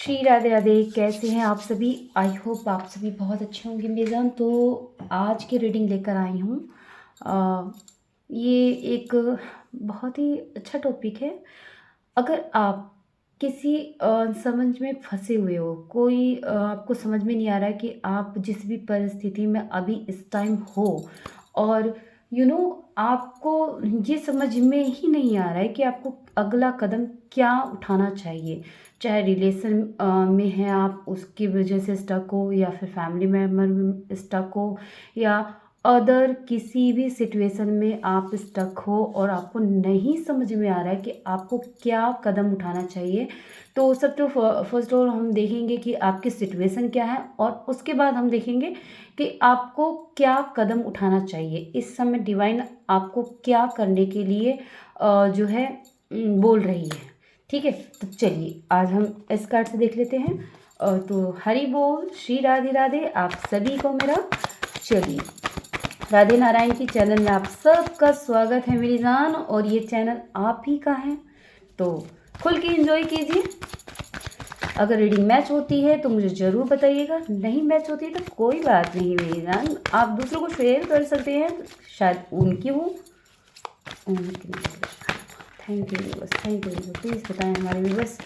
श्री राधे राधे। कैसे हैं आप सभी? आई होप आप सभी बहुत अच्छे होंगे मेरे जान। तो आज की रीडिंग लेकर आई हूँ। ये एक बहुत ही अच्छा टॉपिक है। अगर आप किसी समझ में फंसे हुए हो, कोई आपको समझ में नहीं आ रहा है कि आप जिस भी परिस्थिति में अभी इस टाइम हो, और आपको ये समझ में ही नहीं आ रहा है कि आपको अगला कदम क्या उठाना चाहिए। चाहे रिलेशन में है, आप उसकी वजह से स्टक हो, या फिर फैमिली मेम्बर में स्टक हो, या अदर किसी भी सिचुएशन में आप स्टक हो और आपको नहीं समझ में आ रहा है कि आपको क्या कदम उठाना चाहिए। तो सब तो फर्स्ट ऑफ ऑल हम देखेंगे कि आपकी सिचुएशन क्या है, और उसके बाद हम देखेंगे कि आपको क्या कदम उठाना चाहिए इस समय। डिवाइन आपको क्या करने के लिए जो है बोल रही है। ठीक है, तो चलिए आज हम इस कार्ड से देख लेते हैं। तो हरि बोल, श्री राधे राधे आप सभी को मेरा। चलिए, राधे नारायण की चैनल में आप सबका स्वागत है मेरी जान, और ये चैनल आप ही का है, तो खुल के एंजॉय कीजिए। अगर रीडिंग मैच होती है तो मुझे ज़रूर बताइएगा, नहीं मैच होती है तो कोई बात नहीं मेरी जान, आप दूसरों को शेयर कर सकते हैं, शायद उनकी हो। थैंक यू बस, थैंक यू। प्लीज़ बताएं हमारे व्यूअर्स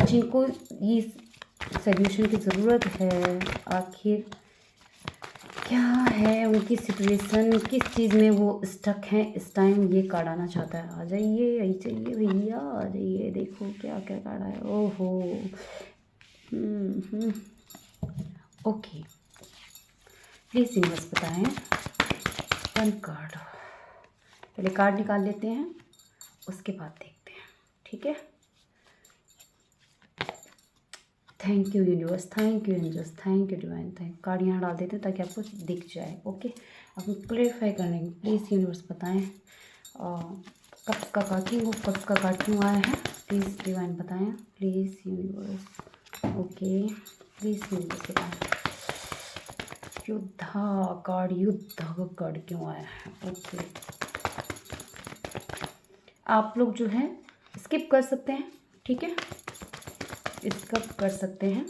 जिनको ये सॉल्यूशन की ज़रूरत है, आखिर क्या है उनकी सिचुएशन, किस चीज़ में वो स्टक हैं इस टाइम। ये कार्ड आना चाहता है। आ जाइए, यही चाहिए भैया, आ जाइए। देखो क्या क्या कार्ड है। ओहो, ओके, प्लीज़ यूनिवर्स बताएं। वन कार्ड, पहले कार्ड निकाल लेते हैं, उसके बाद देखते हैं। ठीक है, thank you universe, thank you angels, thank you divine. Thank card यहाँ डाल देते हैं ताकि आपको दिख जाए। ओके, अब हम क्लेरिफाई करेंगे। प्लीज़ यूनिवर्स बताएं कप्स का कार्ड क्यों आया है। प्लीज़ डिवाइन बताएं, please universe. Okay, please universe बताएं युद्धा कार्ड, युद्ध कार्ड क्यों आया है। ओके, आप लोग जो है स्किप कर सकते हैं। ठीक है, स्किप कर सकते हैं,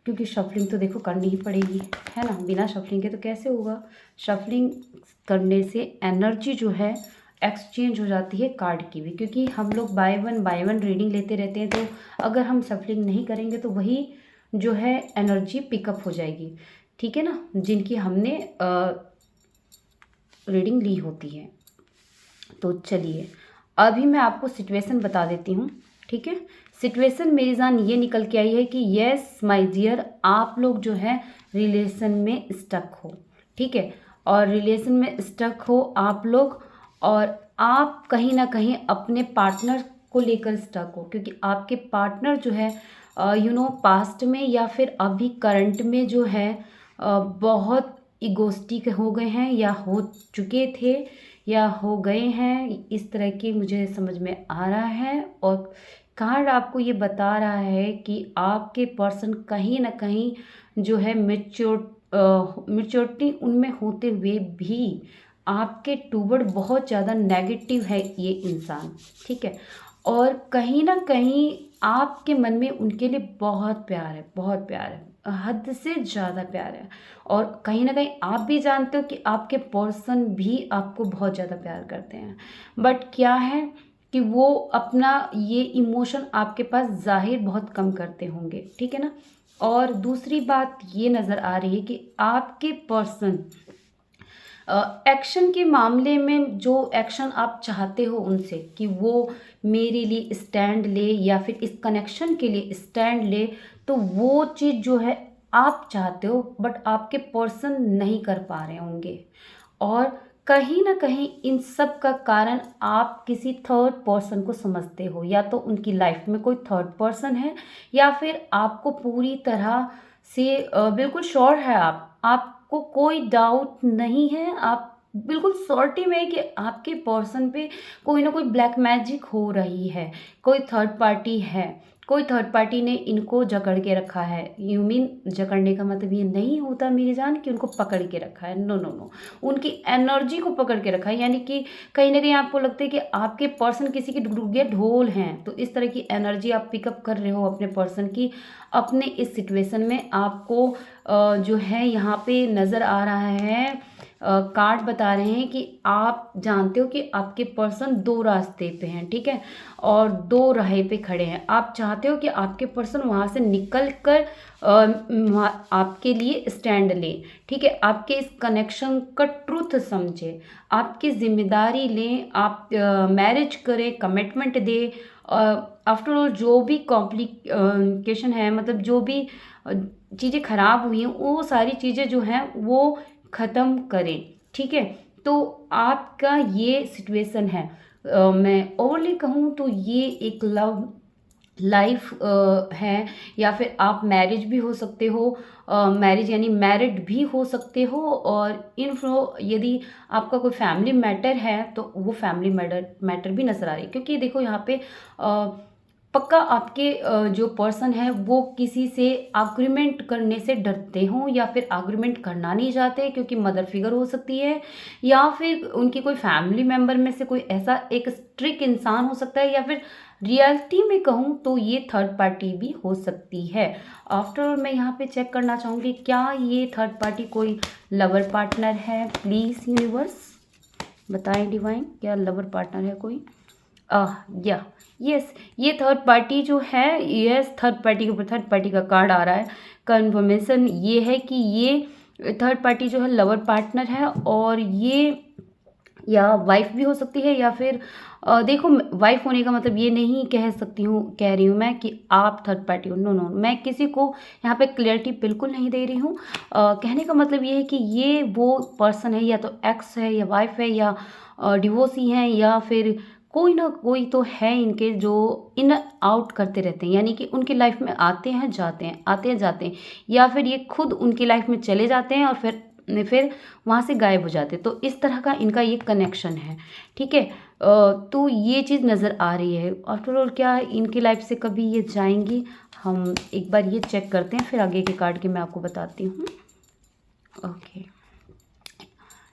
क्योंकि शफलिंग तो देखो करनी ही पड़ेगी, है ना। बिना शफलिंग के तो कैसे होगा। शफलिंग करने से एनर्जी जो है एक्सचेंज हो जाती है कार्ड की भी, क्योंकि हम लोग बाय वन रीडिंग लेते रहते हैं। तो अगर हम शफलिंग नहीं करेंगे तो वही जो है एनर्जी पिकअप हो जाएगी। ठीक है ना, जिनकी हमने रीडिंग ली होती है। तो चलिए, अभी मैं आपको सिचुएशन बता देती हूँ। ठीक है, सिचुएशन मेरी जान ये निकल के आई है कि यस माय डियर, आप लोग जो है रिलेशन में स्टक हो। ठीक है, और रिलेशन में स्टक हो आप लोग, और आप कहीं ना कहीं अपने पार्टनर को लेकर स्टक हो, क्योंकि आपके पार्टनर जो है पास्ट में या फिर अभी करंट में जो है बहुत इगोस्टिक हो गए हैं, या हो चुके थे, या हो गए हैं। इस तरह की मुझे समझ में आ रहा है, और कार्ड आपको ये बता रहा है कि आपके पर्सन कहीं ना कहीं जो है मेच्योरिटी उनमें होते हुए भी आपके टूवर्ड बहुत ज़्यादा नेगेटिव है ये इंसान। ठीक है, और कहीं ना कहीं आपके मन में उनके लिए बहुत प्यार है, बहुत प्यार है, हद से ज़्यादा प्यार है। और कहीं ना कहीं आप भी जानते हो कि आपके पर्सन भी आपको बहुत ज़्यादा प्यार करते हैं, बट क्या है कि वो अपना ये इमोशन आपके पास जाहिर बहुत कम करते होंगे। ठीक है ना। और दूसरी बात ये नज़र आ रही है कि आपके पर्सन एक्शन के मामले में जो एक्शन आप चाहते हो उनसे कि वो मेरे लिए स्टैंड ले, या फिर इस कनेक्शन के लिए स्टैंड ले, तो वो चीज़ जो है आप चाहते हो, बट आपके पर्सन नहीं कर पा रहे होंगे। और कहीं ना कहीं इन सब का कारण आप किसी थर्ड पर्सन को समझते हो, या तो उनकी लाइफ में कोई थर्ड पर्सन है, या फिर आपको पूरी तरह से बिल्कुल श्योर है, आपको कोई डाउट नहीं है, आप बिल्कुल श्योरिटी में कि आपके पर्सन पे कोई ना कोई ब्लैक मैजिक हो रही है, कोई थर्ड पार्टी है, कोई थर्ड पार्टी ने इनको जकड़ के रखा है। यू मीन जकड़ने का मतलब ये नहीं होता मेरी जान कि उनको पकड़ के रखा है, नो नो नो, उनकी एनर्जी को पकड़ के रखा है। यानी कि कहीं ना कहीं आपको लगता है कि आपके पर्सन किसी के डुगडुगिया ढोल हैं, तो इस तरह की एनर्जी आप पिकअप कर रहे हो अपने पर्सन की। अपने इस सिचुएशन में आपको जो है यहाँ पे नज़र आ रहा है, कार्ड बता रहे हैं कि आप जानते हो कि आपके पर्सन दो रास्ते पे हैं, ठीक है, और दो राह पे खड़े हैं। आप चाहते हो कि आपके पर्सन वहाँ से निकल कर आपके लिए स्टैंड ले, ठीक है, आपके इस कनेक्शन का ट्रूथ समझे, आपकी जिम्मेदारी लें, आप मैरिज करें, कमिटमेंट दे। आफ्टर ऑल जो भी कॉम्प्लिकेशन है, मतलब जो भी चीज़ें खराब हुई हैं, वो सारी चीज़ें जो हैं वो ख़त्म करें, ठीक है। तो आपका ये सिचुएशन है। मैं ओवरली कहूँ तो ये एक लव लाइफ है, या फिर आप मैरिज भी हो सकते हो, मैरिज यानी मैरिड भी हो सकते हो। और इन्फो यदि आपका कोई फैमिली मैटर है तो वो फैमिली मैटर भी नज़र आ रही है, क्योंकि देखो यहाँ पे पक्का आपके जो पर्सन है वो किसी से आर्गुमेंट करने से डरते हों, या फिर आर्गुमेंट करना नहीं चाहते, क्योंकि मदर फिगर हो सकती है, या फिर उनकी कोई फैमिली मेम्बर में से कोई ऐसा एक स्ट्रिक्ट इंसान हो सकता है, या फिर रियलिटी में कहूँ तो ये थर्ड पार्टी भी हो सकती है। आफ्टर ऑल मैं यहाँ पे चेक करना चाहूँगी, क्या ये थर्ड पार्टी कोई लवर पार्टनर है? प्लीज़ यूनिवर्स बताएं डिवाइन, क्या लवर पार्टनर है कोई? या यस, ये थर्ड पार्टी जो है, यस, थर्ड पार्टी के ऊपर थर्ड पार्टी का कार्ड आ रहा है। कन्फर्मेशन ये है कि ये थर्ड पार्टी जो है लवर पार्टनर है, और ये या वाइफ भी हो सकती है, या फिर देखो, वाइफ होने का मतलब ये नहीं कह रही हूँ मैं कि आप थर्ड पार्टी हो, नो नो, मैं किसी को यहाँ पे क्लियरिटी बिल्कुल नहीं दे रही हूँ। कहने का मतलब ये है कि ये वो पर्सन है, या तो एक्स है, या वाइफ है, या डिवोर्सी हैं, या फिर कोई ना कोई तो है इनके जो इन आउट करते रहते हैं, यानी कि उनकी लाइफ में आते हैं जाते हैं, आते हैं जाते हैं, या फिर ये खुद उनकी लाइफ में चले जाते हैं और फिर वहाँ से गायब हो जाते हैं। तो इस तरह का इनका ये कनेक्शन है, ठीक है। तो ये चीज़ नज़र आ रही है। आफ्टर ऑल क्या इनकी लाइफ से कभी ये जाएंगी, हम एक बार ये चेक करते हैं, फिर आगे के कार्ड के मैं आपको बताती हूँ। ओके,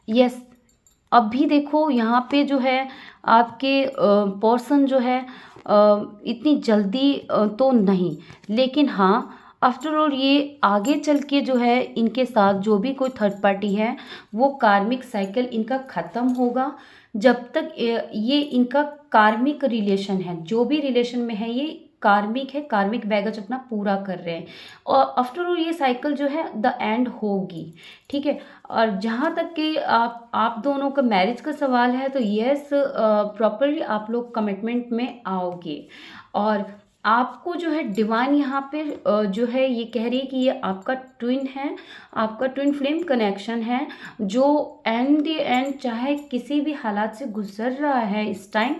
यस, अभी देखो यहाँ पे जो है आपके पर्सन जो है इतनी जल्दी तो नहीं, लेकिन हाँ, आफ्टर ऑल ये आगे चल के जो है इनके साथ जो भी कोई थर्ड पार्टी है, वो कार्मिक साइकिल इनका ख़त्म होगा। जब तक ये इनका कार्मिक रिलेशन है, जो भी रिलेशन में है, ये कार्मिक है, कार्मिक बैगेज अपना पूरा कर रहे हैं, और आफ्टर ऑल ये साइकिल जो है द एंड होगी, ठीक है। और जहाँ तक कि आप दोनों का मैरिज का सवाल है, तो यस, प्रॉपरली आप लोग कमिटमेंट में आओगे। और आपको जो है डिवाइन यहाँ पे जो है ये कह रही है कि ये आपका ट्विन है, आपका ट्विन फ्लेम कनेक्शन है, जो एंड द एंड चाहे किसी भी हालात से गुजर रहा है इस टाइम,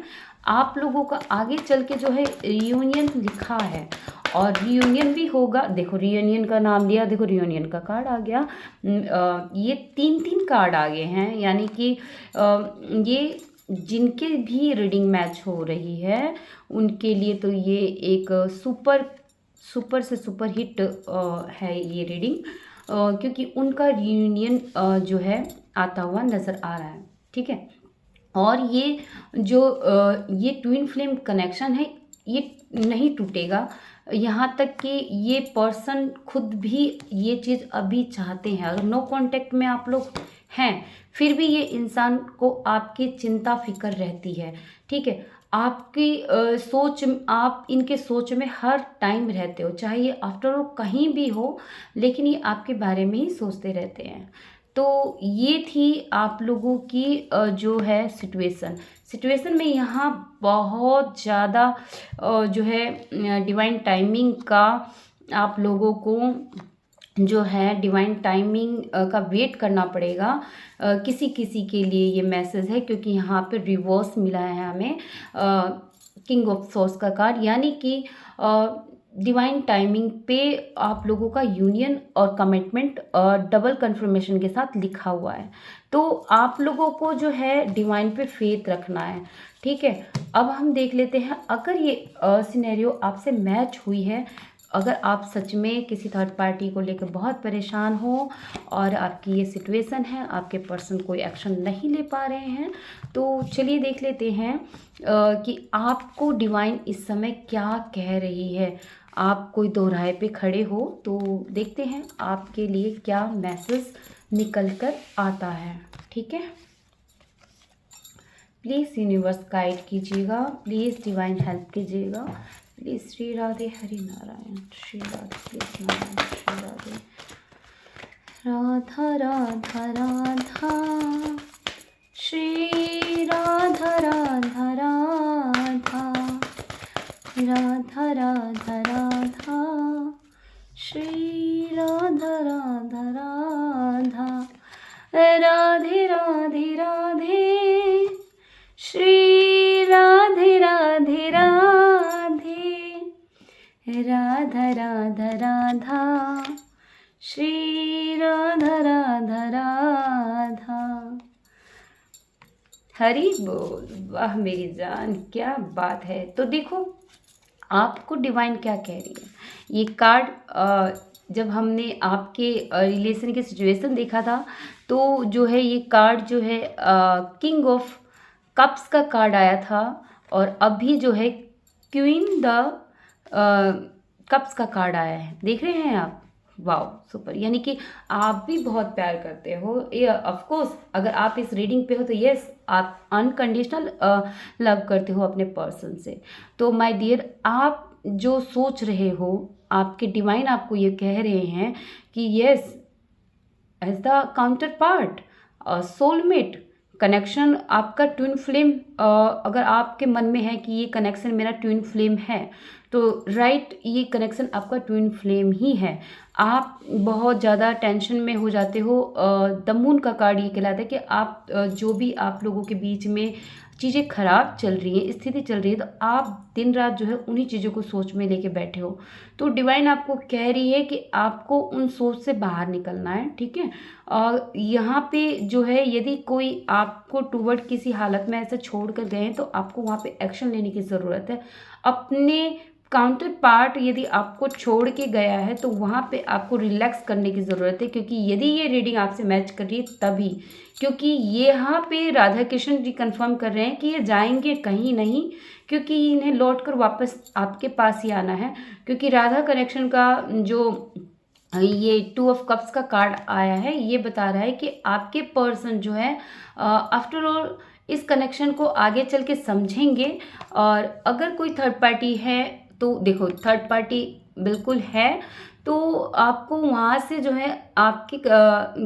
आप लोगों का आगे चल के जो है रियूनियन लिखा है, और रियूनियन भी होगा। देखो रियूनियन का नाम लिया, देखो रियूनियन का कार्ड आ गया। ये तीन तीन कार्ड आ गए हैं, यानी कि ये जिनके भी रीडिंग मैच हो रही है उनके लिए तो ये एक सुपर सुपर से सुपर हिट है ये रीडिंग, क्योंकि उनका रियूनियन जो है आता हुआ नज़र आ रहा है, ठीक है। और ये जो ये ट्विन फ्लेम कनेक्शन है, ये नहीं टूटेगा, यहाँ तक कि ये पर्सन खुद भी ये चीज़ अभी चाहते हैं। अगर नो कांटेक्ट में आप लोग हैं, फिर भी ये इंसान को आपकी चिंता फिक्र रहती है, ठीक है। आपकी सोच, आप इनके सोच में हर टाइम रहते हो, चाहे ये आफ्टर ऑल कहीं भी हो, लेकिन ये आपके बारे में ही सोचते रहते हैं। तो ये थी आप लोगों की जो है सिचुएशन में यहाँ बहुत ज़्यादा जो है डिवाइन टाइमिंग का आप लोगों को जो है डिवाइन टाइमिंग का वेट करना पड़ेगा। किसी किसी के लिए ये मैसेज है, क्योंकि यहाँ पे रिवर्स मिला है हमें किंग ऑफ सोर्स का कार्ड, यानी कि डिवाइन टाइमिंग पे आप लोगों का यूनियन और कमिटमेंट डबल कन्फर्मेशन के साथ लिखा हुआ है। तो आप लोगों को जो है डिवाइन पे फेथ रखना है, ठीक है। अब हम देख लेते हैं, अगर ये सिनेरियो आपसे मैच हुई है, अगर आप सच में किसी थर्ड पार्टी को लेकर बहुत परेशान हो और आपकी ये सिचुएशन है, आपके पर्सन कोई एक्शन नहीं ले पा रहे हैं, तो चलिए देख लेते हैं कि आपको डिवाइन इस समय क्या कह रही है। आप कोई दो राह पे खड़े हो, तो देखते हैं आपके लिए क्या मैसेज निकल कर आता है, ठीक है। प्लीज़ यूनिवर्स गाइड कीजिएगा, प्लीज़ डिवाइन हेल्प कीजिएगा, प्लीज़। श्री राधे हरि नारायण, श्री राधे प्लीज नारायण, श्री राधे। राधा राधा राधा, श्री राधा राधा राधा, राधा राधा राधा, श्री राधा राधा राधा, राधे राधे राधे, श्री राधे राधे राधे, राधा राधा राधा, श्री राधा राधा राधा। हरि बोल, वाह मेरी जान, क्या बात है। तो देखो आपको डिवाइन क्या कह रही है। ये कार्ड जब हमने आपके रिलेशन के सिचुएशन देखा था, तो जो है ये कार्ड जो है किंग ऑफ कप्स का कार्ड आया था, और अभी जो है क्वीन द कप्स का कार्ड आया है, देख रहे हैं आप। वाओ सुपर, यानी कि आप भी बहुत प्यार करते हो। ये ऑफ कोर्स अगर आप इस रीडिंग पे हो तो यस, आप अनकंडीशनल लव करते हो अपने पर्सन से। तो माय डियर, आप जो सोच रहे हो, आपके डिवाइन आपको ये कह रहे हैं कि yes, as the counterpart, soulmate connection, आपका ट्विन फ्लेम, अगर आपके मन में है कि ये कनेक्शन मेरा ट्विन फ्लेम है, तो राइट, ये कनेक्शन आपका ट्विन फ्लेम ही है। आप बहुत ज़्यादा टेंशन में हो जाते हो। द मून का कार्ड ये कहलाता है कि आप जो भी आप लोगों के बीच में चीज़ें खराब चल रही हैं, स्थिति चल रही है, तो आप दिन रात जो है उन्हीं चीज़ों को सोच में लेके बैठे हो। तो डिवाइन आपको कह रही है कि आपको उन सोच से बाहर निकलना है, ठीक है। और यहाँ पे जो है, यदि कोई आपको टूवर्ड किसी हालत में ऐसे छोड़ कर गए हैं, तो आपको वहाँ पे एक्शन लेने की ज़रूरत है। अपने काउंटर पार्ट यदि आपको छोड़ के गया है, तो वहाँ पे आपको रिलैक्स करने की ज़रूरत है, क्योंकि यदि ये रीडिंग आपसे मैच कर रही है तभी, क्योंकि ये यहाँ पे राधा कृष्ण जी कंफर्म कर रहे हैं कि ये जाएंगे कहीं नहीं, क्योंकि इन्हें लौट कर वापस आपके पास ही आना है। क्योंकि राधा कनेक्शन का जो ये टू ऑफ कप्स का कार्ड आया है, ये बता रहा है कि आपके पर्सन जो है आफ्टर ऑल इस कनेक्शन को आगे चल के समझेंगे। और अगर कोई थर्ड पार्टी है, तो देखो थर्ड पार्टी बिल्कुल है, तो आपको वहाँ से जो है आपके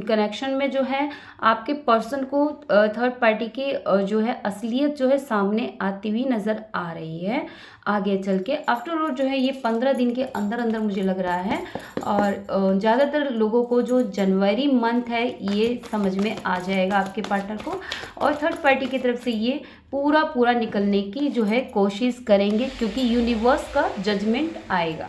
कनेक्शन में जो है आपके पर्सन को थर्ड पार्टी के जो है असलियत जो है सामने आती हुई नज़र आ रही है आगे चल के। आफ्टर ऑल जो है ये 15 दिन के अंदर अंदर मुझे लग रहा है, और ज़्यादातर लोगों को जो जनवरी मंथ है ये समझ में आ जाएगा आपके पार्टनर को, और थर्ड पार्टी की तरफ से ये पूरा निकलने की जो है कोशिश करेंगे, क्योंकि यूनिवर्स का जजमेंट आएगा,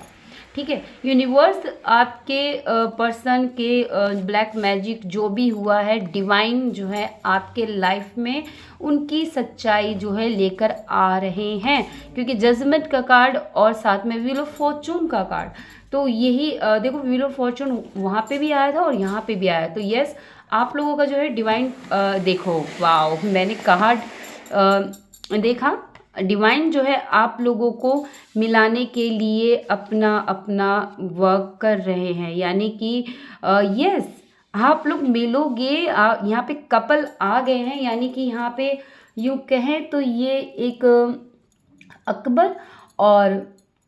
ठीक है। यूनिवर्स आपके पर्सन के ब्लैक मैजिक जो भी हुआ है, डिवाइन जो है आपके लाइफ में उनकी सच्चाई जो है लेकर आ रहे हैं, क्योंकि जजमेंट का कार्ड और साथ में व्हील ऑफ फॉर्चून का कार्ड, तो यही देखो व्हील ऑफ फॉर्चून वहाँ पे भी आया था और यहाँ पे भी आया। तो यस, आप लोगों का जो है डिवाइन देखो, वाओ, मैंने कहा देखा, डिवाइन जो है आप लोगों को मिलाने के लिए अपना अपना वर्क कर रहे हैं, यानी कि यस, आप लोग मिलोगे। यहाँ पे कपल आ गए हैं, यानी कि यहाँ पे यूँ कहें तो ये एक अकबर और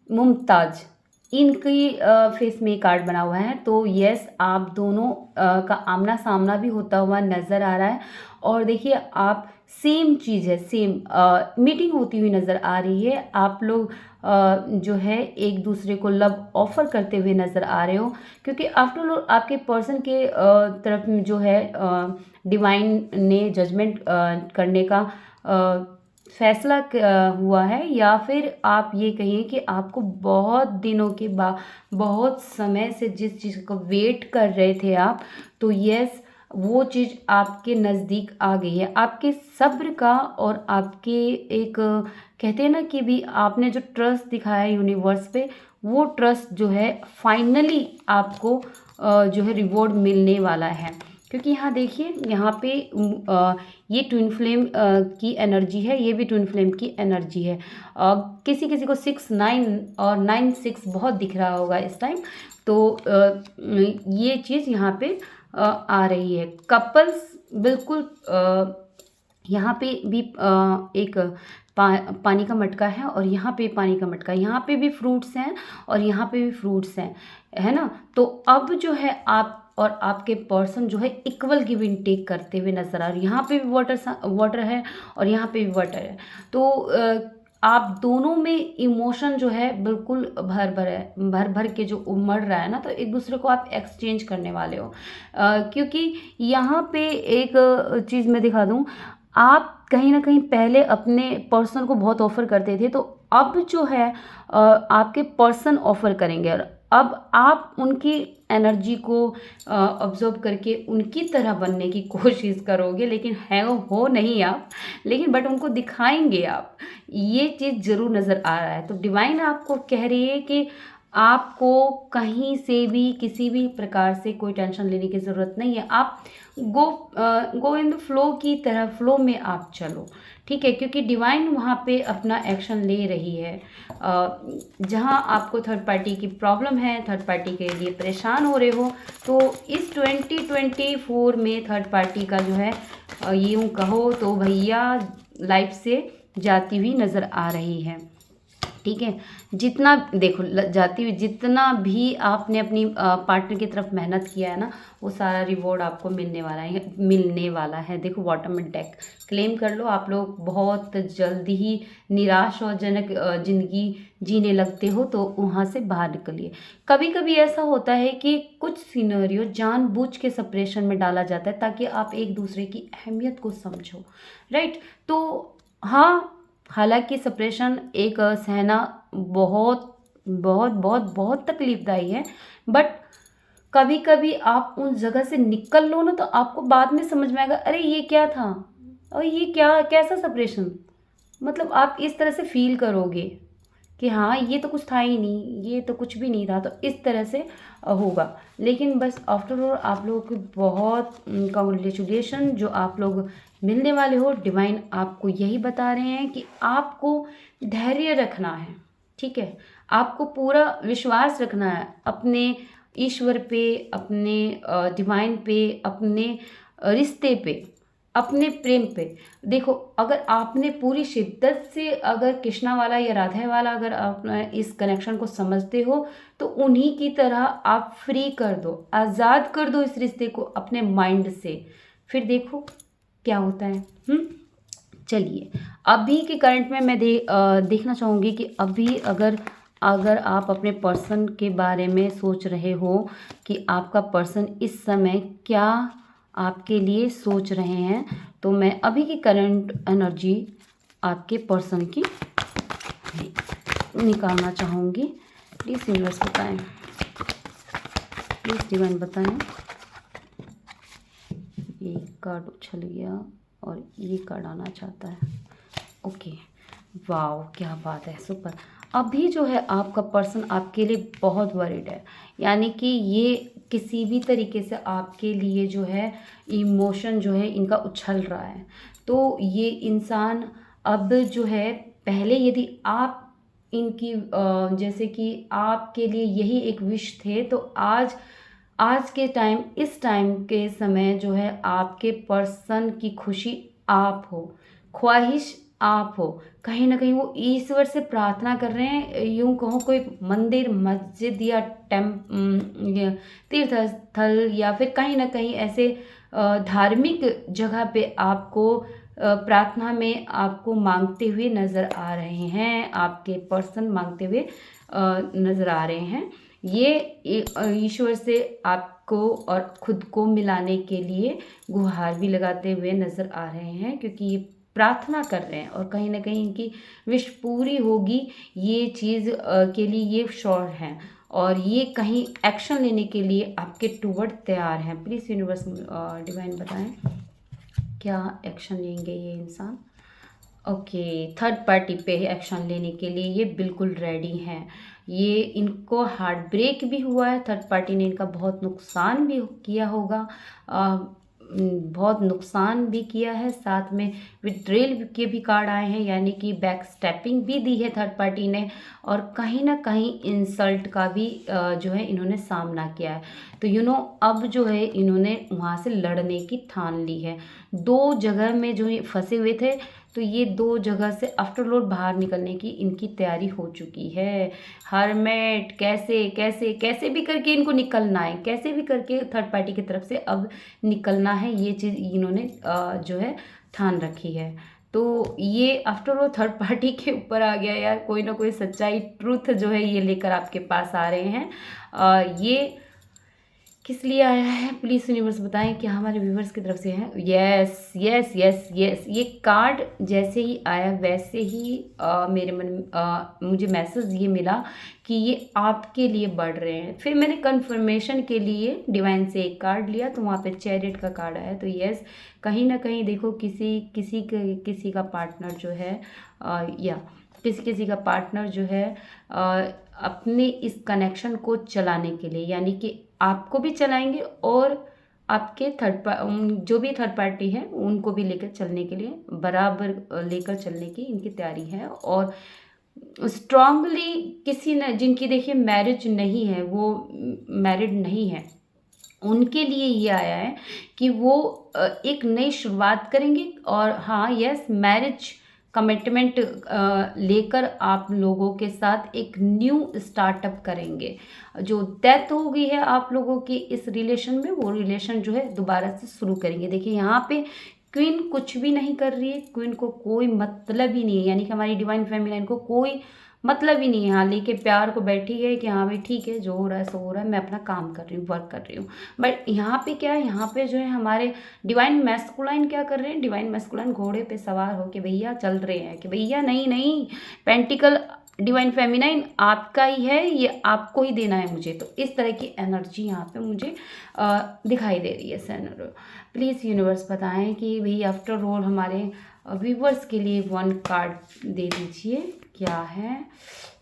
मुमताज़, इनकी फेस में कार्ड बना हुआ है। तो यस, आप दोनों का आमना सामना भी होता हुआ नज़र आ रहा है, और देखिए आप सेम चीज़ है, सेम मीटिंग होती हुई नज़र आ रही है। आप लोग जो है एक दूसरे को लव ऑफर करते हुए नज़र आ रहे हो, क्योंकि आफ्टर ऑल आपके पर्सन के तरफ में जो है डिवाइन ने जजमेंट करने का फैसला हुआ है, या फिर आप ये कहिए कि आपको बहुत दिनों के बाद, बहुत समय से जिस चीज़ को वेट कर रहे थे आप, तो यस, वो चीज़ आपके नज़दीक आ गई है। आपके सब्र का और आपके एक कहते हैं ना कि भी आपने जो ट्रस्ट दिखाया यूनिवर्स पे, वो ट्रस्ट जो है फाइनली आपको जो है रिवॉर्ड मिलने वाला है। क्योंकि यहाँ देखिए, यहाँ पे ये ट्विन फ्लेम की एनर्जी है, ये भी ट्विन फ्लेम की एनर्जी है। किसी किसी को 6 9 और 9 6 बहुत दिख रहा होगा इस टाइम। तो ये चीज़ यहाँ पे आ रही है। कपल्स बिल्कुल यहाँ पे भी एक पानी का मटका है, और यहाँ पे पानी का मटका, यहाँ पे भी फ्रूट्स हैं और यहाँ पे भी फ्रूट्स हैं, है ना। तो अब जो है आप और आपके पर्सन जो है इक्वल गिव एंड टेक करते हुए नजर आ रहे हैं। यहाँ पे भी वाटर है और यहाँ पे भी वाटर है। तो आप दोनों में इमोशन जो है बिल्कुल भर भर है, भर भर के जो उमड़ रहा है ना, तो एक दूसरे को आप एक्सचेंज करने वाले हो। क्योंकि यहाँ पे एक चीज़ मैं दिखा दूँ, आप कहीं ना कहीं पहले अपने पर्सन को बहुत ऑफर करते थे, तो अब जो है आपके पर्सन ऑफर करेंगे, और अब आप उनकी एनर्जी को ऑब्जर्व करके उनकी तरह बनने की कोशिश करोगे, लेकिन है हो नहीं आप, लेकिन बट उनको दिखाएंगे आप। ये चीज़ ज़रूर नज़र आ रहा है। तो डिवाइन आपको कह रही है कि आपको कहीं से भी किसी भी प्रकार से कोई टेंशन लेने की ज़रूरत नहीं है। आप गो इन द फ्लो की तरह, फ्लो में आप चलो, ठीक है। क्योंकि डिवाइन वहाँ पे अपना एक्शन ले रही है। जहाँ आपको थर्ड पार्टी की प्रॉब्लम है, थर्ड पार्टी के लिए परेशान हो रहे हो, तो इस 2024 में थर्ड पार्टी का जो है यूँ कहो तो भैया लाइफ से जाती हुई नज़र आ रही है, ठीक है। जितना देखो जाती हुई, जितना भी आपने अपनी पार्टनर की तरफ मेहनत किया है ना, वो सारा रिवॉर्ड आपको मिलने वाला है, मिलने वाला है। देखो बॉटम में डेक क्लेम कर लो। आप लोग बहुत जल्दी ही निराश और जनक जिंदगी जीने लगते हो, तो वहाँ से बाहर निकलिए। कभी कभी ऐसा होता है कि कुछ सिनेरियो जानबूझ के सेपरेशन में डाला जाता है, ताकि आप एक दूसरे की अहमियत को समझो, राइट। तो हाँ, हालांकि सेपरेशन एक सहना बहुत बहुत बहुत बहुत तकलीफदायी है, बट कभी कभी आप उन जगह से निकल लो ना, तो आपको बाद में समझ में आएगा, अरे ये क्या था, और ये क्या, कैसा सेपरेशन। मतलब आप इस तरह से फील करोगे कि हाँ, ये तो कुछ था ही नहीं, ये तो कुछ भी नहीं था, तो इस तरह से होगा। लेकिन बस आफ्टर ऑल आप लोगों को बहुत कॉन्ग्रेचुलेशन, जो आप लोग मिलने वाले हो। डिवाइन आपको यही बता रहे हैं कि आपको धैर्य रखना है, ठीक है। आपको पूरा विश्वास रखना है अपने ईश्वर पे, अपने डिवाइन पे, अपने रिश्ते पे, अपने प्रेम पे। देखो, अगर आपने पूरी शिद्दत से अगर कृष्णा वाला या राधा वाला अगर आप इस कनेक्शन को समझते हो, तो उन्हीं की तरह आप फ्री कर दो, आज़ाद कर दो इस रिश्ते को अपने माइंड से। फिर देखो क्या होता है। चलिए, अभी के करंट में मैं देखना चाहूँगी कि अभी अगर अगर आप अपने पर्सन के बारे में सोच रहे हो कि आपका पर्सन इस समय क्या आपके लिए सोच रहे हैं, तो मैं अभी की करंट एनर्जी आपके पर्सन की निकालना चाहूँगी। प्लीज़ यूनिवर्स बताएं, प्लीज़ डिवाइन बताएं। एक कार्ड उछल गया और ये कार्ड आना चाहता है। ओके, वाओ, क्या बात है, सुपर। अभी जो है आपका पर्सन आपके लिए बहुत वरीड है, यानी कि ये किसी भी तरीके से आपके लिए जो है इमोशन जो है इनका उछल रहा है। तो ये इंसान अब जो है, पहले यदि आप इनकी जैसे कि आपके लिए यही एक विश थे, तो आज आज के टाइम, इस टाइम के समय जो है आपके पर्सन की खुशी आप हो, ख्वाहिश आप हो। कहीं ना कहीं वो ईश्वर से प्रार्थना कर रहे हैं, यूं कहो कोई मंदिर, मस्जिद या या तीर्थ स्थल, या फिर कहीं ना कहीं ऐसे धार्मिक जगह पे आपको प्रार्थना में आपको मांगते हुए नज़र आ रहे हैं। आपके पर्सन मांगते हुए नज़र आ रहे हैं। ये ईश्वर से आपको और खुद को मिलाने के लिए गुहार भी लगाते हुए नज़र आ रहे हैं, क्योंकि ये प्रार्थना कर रहे हैं और कहीं न कहीं इनकी विश पूरी होगी, ये चीज़ के लिए ये श्योर हैं और ये कहीं एक्शन लेने के लिए आपके टुवर्ड तैयार हैं। प्लीज़ यूनिवर्स डिवाइन बताएँ, क्या एक्शन लेंगे ये इंसान? ओके, थर्ड पार्टी पे एक्शन लेने के लिए ये बिल्कुल रेडी हैं। ये इनको हार्ट ब्रेक भी हुआ है, थर्ड पार्टी ने इनका बहुत नुकसान भी किया होगा, बहुत नुकसान भी किया है, साथ में विड्रेल के भी कार्ड आए हैं, यानी कि बैक स्टेपिंग भी दी है थर्ड पार्टी ने और कहीं ना कहीं इंसल्ट का भी जो है इन्होंने सामना किया है। तो अब जो है इन्होंने वहाँ से लड़ने की ठान ली है। दो जगह में जो ये फंसे हुए थे, तो ये दो जगह से आफ्टर ऑल बाहर निकलने की इनकी तैयारी हो चुकी है। हरमेट कैसे कैसे कैसे भी करके इनको निकलना है, कैसे भी करके थर्ड पार्टी की तरफ से अब निकलना है, ये चीज़ इन्होंने जो है ठान रखी है। तो ये आफ्टर ऑल थर्ड पार्टी के ऊपर आ गया यार, कोई ना कोई सच्चाई ट्रूथ जो है ये लेकर आपके पास आ रहे हैं। ये किस लिए आया है प्लीज़ यूनिवर्स बताएं, क्या हमारे व्यूवर्स की तरफ से है? यस यस यस यस, ये कार्ड जैसे ही आया वैसे ही मेरे मन मुझे मैसेज ये मिला कि ये आपके लिए बढ़ रहे हैं। फिर मैंने कंफर्मेशन के लिए डिवाइन से एक कार्ड लिया तो वहाँ पे चैरियट का कार्ड आया। तो यस, कहीं ना कहीं देखो किसी का पार्टनर जो है या किसी का पार्टनर जो है अपने इस कनेक्शन को चलाने के लिए, यानी कि आपको भी चलाएंगे और आपके जो भी थर्ड पार्टी है उनको भी लेकर चलने के लिए, बराबर लेकर चलने की इनकी तैयारी है। और स्ट्रांगली किसी ने जिनकी देखिए मैरिज नहीं है, वो मैरिड नहीं है, उनके लिए ये आया है कि वो एक नई शुरुआत करेंगे और हाँ यस, मैरिज कमिटमेंट लेकर आप लोगों के साथ एक न्यू स्टार्टअप करेंगे। जो डेथ हो गई है आप लोगों की इस रिलेशन में, वो रिलेशन जो है दोबारा से शुरू करेंगे। देखिए यहाँ पे क्वीन कुछ भी नहीं कर रही है, क्वीन को कोई मतलब ही नहीं है, यानी कि हमारी डिवाइन फेमिनाइन को कोई मतलब ही नहीं है। हाँ, लेके प्यार को बैठी है कि हाँ भाई ठीक है, जो हो रहा है सो हो रहा है, मैं अपना काम कर रही हूँ, वर्क कर रही हूँ। बट यहाँ पे क्या है, यहाँ पे जो है हमारे डिवाइन मैस्कुलाइन क्या कर रहे हैं, डिवाइन मैस्कुलाइन घोड़े पे सवार होके भैया चल रहे हैं कि भैया नहीं नहीं, पेंटिकल डिवाइन फेमिनाइन आपका ही है, ये आपको ही देना है मुझे। तो इस तरह की एनर्जी यहाँ पे मुझे दिखाई दे रही है सैनर। प्लीज़ यूनिवर्स बताएं कि भाई आफ्टर ऑल हमारे व्यूवर्स के लिए वन कार्ड दे दीजिए, क्या है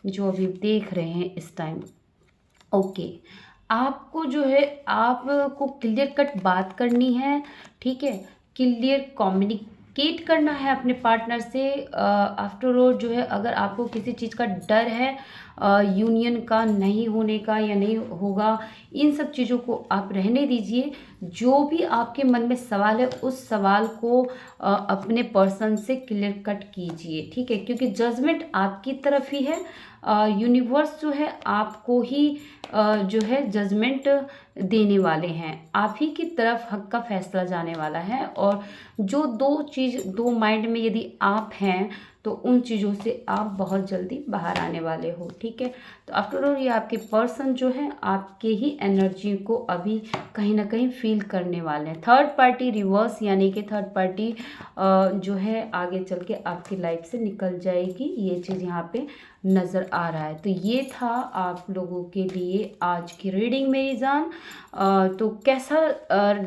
जो अभी देख रहे हैं इस टाइम। ओके, आपको जो है आपको क्लियर कट बात करनी है, ठीक है, क्लियर कम्युनिकेट करना है अपने पार्टनर से। आफ्टर ऑल जो है अगर आपको किसी चीज़ का डर है, यूनियन का नहीं होने का या नहीं होगा, इन सब चीज़ों को आप रहने दीजिए। जो भी आपके मन में सवाल है उस सवाल को अपने पर्सन से क्लियर कट कीजिए, ठीक है, क्योंकि जजमेंट आपकी तरफ ही है। यूनिवर्स जो है आपको ही जो है जजमेंट देने वाले हैं, आप ही की तरफ हक का फैसला जाने वाला है। और जो दो माइंड में यदि आप हैं तो उन चीज़ों से आप बहुत जल्दी बाहर आने वाले हो, ठीक है। तो आफ्टर ऑल ये आपके पर्सन जो है आपके ही एनर्जी को अभी कहीं ना कहीं फील करने वाले हैं। थर्ड पार्टी रिवर्स, यानी कि थर्ड पार्टी जो है आगे चल के आपकी लाइफ से निकल जाएगी, ये चीज़ यहाँ पे नज़र आ रहा है। तो ये था आप लोगों के लिए आज की रीडिंग मेरी जान। तो कैसा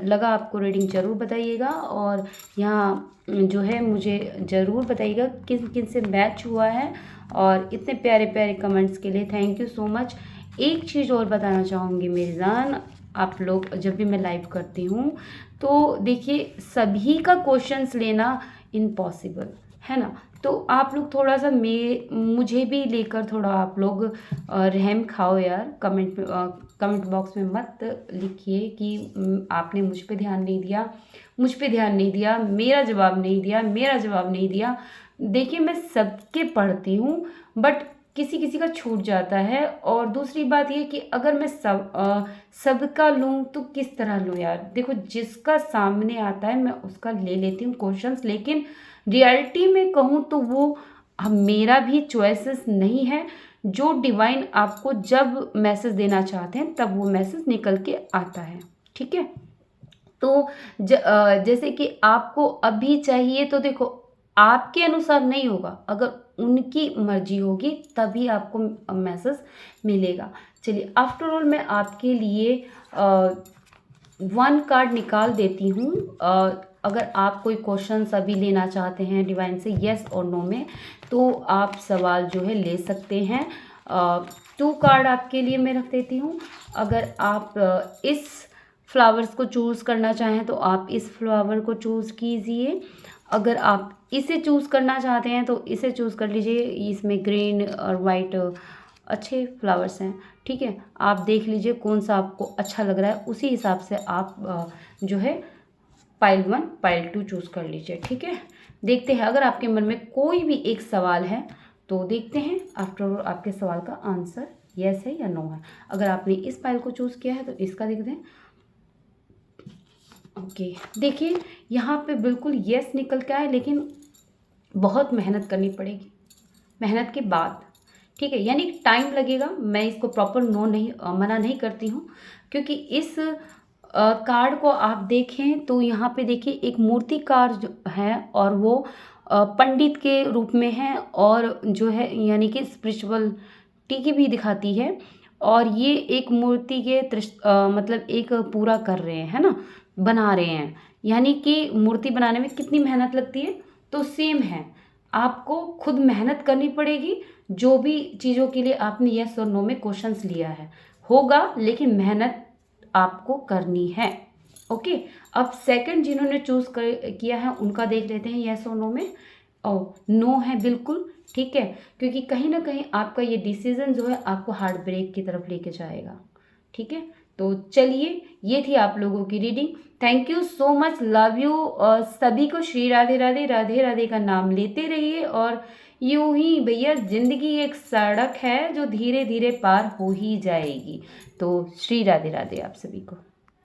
लगा आपको रीडिंग ज़रूर बताइएगा, और यहाँ जो है मुझे ज़रूर बताइएगा किन किन से मैच हुआ है। और इतने प्यारे प्यारे कमेंट्स के लिए थैंक यू सो मच। एक चीज़ और बताना चाहूँगी मेरी जान, आप लोग जब भी मैं लाइव करती हूँ तो देखिए सभी का क्वेश्चंस लेना इम्पॉसिबल है ना, तो आप लोग थोड़ा सा मुझे भी लेकर थोड़ा आप लोग रहम खाओ यार। कमेंट बॉक्स में मत लिखिए कि आपने मुझ पे ध्यान नहीं दिया, मुझ पे ध्यान नहीं दिया, मेरा जवाब नहीं दिया, मेरा जवाब नहीं दिया। देखिए मैं सबके पढ़ती हूँ बट किसी किसी का छूट जाता है। और दूसरी बात ये कि अगर मैं सबका लूँ तो किस तरह लूँ यार। देखो जिसका सामने आता है मैं उसका ले लेती हूँ क्वेश्चंस, लेकिन रियलिटी में कहूँ तो वो मेरा भी चॉइसेस नहीं है। जो डिवाइन आपको जब मैसेज देना चाहते हैं तब वो मैसेज निकल के आता है, ठीक है। तो जैसे कि आपको अभी चाहिए तो देखो आपके अनुसार नहीं होगा, अगर उनकी मर्जी होगी तभी आपको मैसेज मिलेगा। चलिए, आफ्टर ऑल मैं आपके लिए 1 कार्ड निकाल देती हूँ। अगर आप कोई क्वेश्चंस अभी लेना चाहते हैं डिवाइन से येस और नो में, तो आप सवाल जो है ले सकते हैं। 2 कार्ड आपके लिए मैं रख देती हूँ। अगर आप इस फ्लावर्स को चूज़ करना चाहें तो आप इस फ्लावर को चूज़ कीजिए। अगर आप इसे चूज़ करना चाहते हैं तो इसे चूज़ कर लीजिए। इसमें ग्रीन और वाइट अच्छे फ्लावर्स हैं, ठीक है। आप देख लीजिए कौन सा आपको अच्छा लग रहा है, उसी हिसाब से आप जो है पाइल 1 पाइल 2 चूज़ कर लीजिए, ठीक है। देखते हैं अगर आपके मन में कोई भी एक सवाल है तो देखते हैं आफ्टर ऑल आपके सवाल का आंसर येस है या नो है। अगर आपने इस पाइल को चूज़ किया है तो इसका देखते हैं। ओके, देखिए यहाँ पे बिल्कुल येस निकल के आया, लेकिन बहुत मेहनत करनी पड़ेगी, मेहनत के बाद, ठीक है। यानी टाइम लगेगा। मैं इसको प्रॉपर नो नहीं मना नहीं करती हूँ, क्योंकि इस कार्ड को आप देखें तो यहाँ पे देखिए एक मूर्तिकार जो है और वो पंडित के रूप में है, और जो है यानी कि स्पिरिचुअलिटी की भी दिखाती है। और ये एक मूर्ति के मतलब एक पूरा कर रहे हैं, है ना, बना रहे हैं। यानी कि मूर्ति बनाने में कितनी मेहनत लगती है, तो सेम है, आपको खुद मेहनत करनी पड़ेगी। जो भी चीज़ों के लिए आपने यस और नो में क्वेश्चंस लिया है होगा, लेकिन मेहनत आपको करनी है। ओके, अब सेकंड जिन्होंने चूज किया है उनका देख लेते हैं यस और नो में। और नो है बिल्कुल, ठीक है, क्योंकि कहीं ना कहीं आपका ये डिसीजन जो है आपको हार्ट ब्रेक की तरफ लेके जाएगा, ठीक है। तो चलिए, ये थी आप लोगों की reading. Thank you so much, love you. और सभी को श्री राधे राधे, राधे राधे का नाम लेते रहिए। और यूं ही भैया, जिंदगी एक सड़क है जो धीरे धीरे पार हो ही जाएगी। तो श्री राधे राधे आप सभी को।